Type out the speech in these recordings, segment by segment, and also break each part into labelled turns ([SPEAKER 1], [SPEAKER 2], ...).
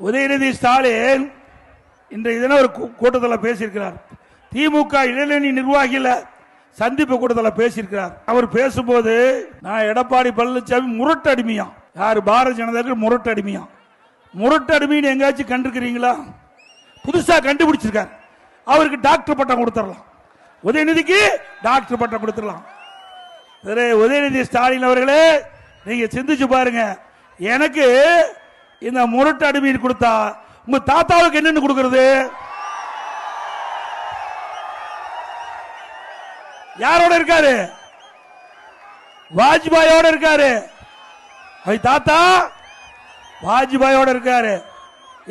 [SPEAKER 1] உதயநிதி ஸ்டாலின் இன்றைய தினம் ஒரு கூட்டத்தில் பேசியிருக்கிறார். திமுக இளைஞரணி நிர்வாகிகள சந்திப்பு கூட்டத்தில் பேசியிருக்கிறார். அவர் பேசும்போது நான் எடப்பாடி பழனிசாமி முரட்டு அடிமையா, யார் பாரதிய ஜனதா முரட்டு அடிமையா, முரட்டு அடிமைன்னு எங்காச்சும் கண்டிருக்கிறீங்களா? புதுசா கண்டுபிடிச்சிருக்கார். அவருக்கு டாக்டர் பட்டம் கொடுத்துடலாம், உதயநிதிக்கு டாக்டர் பட்டம் கொடுத்துடலாம். உதயநிதி ஸ்டாலின் அவர்களே, நீங்க சிந்திச்சு பாருங்க. எனக்கு இந்த முரட்டு அடிமை கொடுத்தா உங்க தாத்தாவுக்கு என்னன்னு கொடுக்கிறது? யாரோட இருக்காரு? வாஜ்பாயோட இருக்காரு. தாத்தா வாஜ்பாயோட இருக்காரு.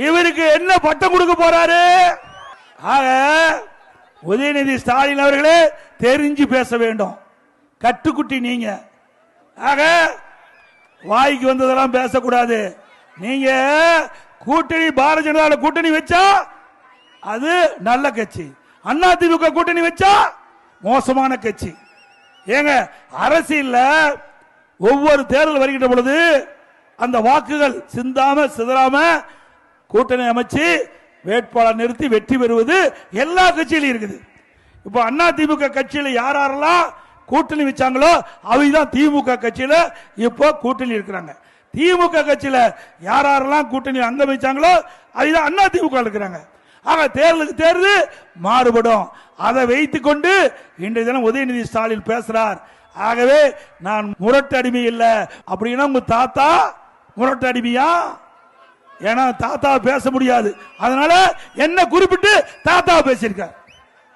[SPEAKER 1] இவருக்கு என்ன பட்டம் கொடுக்க போறாரு? ஆக உதயநிதி ஸ்டாலின் அவர்களே தெரிஞ்சு பேச வேண்டும். கட்டுக்குட்டி நீங்க. ஆக வாய்க்கு வந்ததெல்லாம் பேசக்கூடாது. நீங்க கூட்டணி பாரதிய ஜனதா கூட்டணி வச்சா அது நல்ல கட்சி, அண்ணா திமுக கூட்டணி வச்சா மோசமான கட்சி. ஏங்க அரசியல்ல ஒவ்வொரு தேர்தல் வருகின்ற பொழுது அந்த வாக்குகள் சிந்தாம சிதறாம கூட்டணி அமைச்சு வேட்பாளர் நிறுத்தி வெற்றி பெறுவது எல்லா கட்சியிலும் இருக்குது. இப்ப அண்ணா திமுக கட்சியில யாரெல்லாம் கூட்டணி வச்சாங்களோ அவைதான் திமுக கட்சியில இப்போ கூட்டணி இருக்கிறாங்க. திமுக கட்சியில யாரெல்லாம் கூட்டணி அங்க வச்சாங்களோ அதுதான் அண்ணா திமுக இருக்கிறாங்க. ஆக தேர்தலுக்கு தேர்தல் மாறுபடும். அதை வைத்துக் கொண்டு இன்றைய தினம் உதயநிதி ஸ்டாலின் பேசுறார். ஆகவே நான் முரட்டு அடிமை இல்லை அப்படின்னா உங்க தாத்தா முரட்டு அடிமையா? ஏன்னா தாத்தா பேச முடியாது, அதனால என்ன குறிப்பிட்டு தாத்தா பேசியிருக்கார்.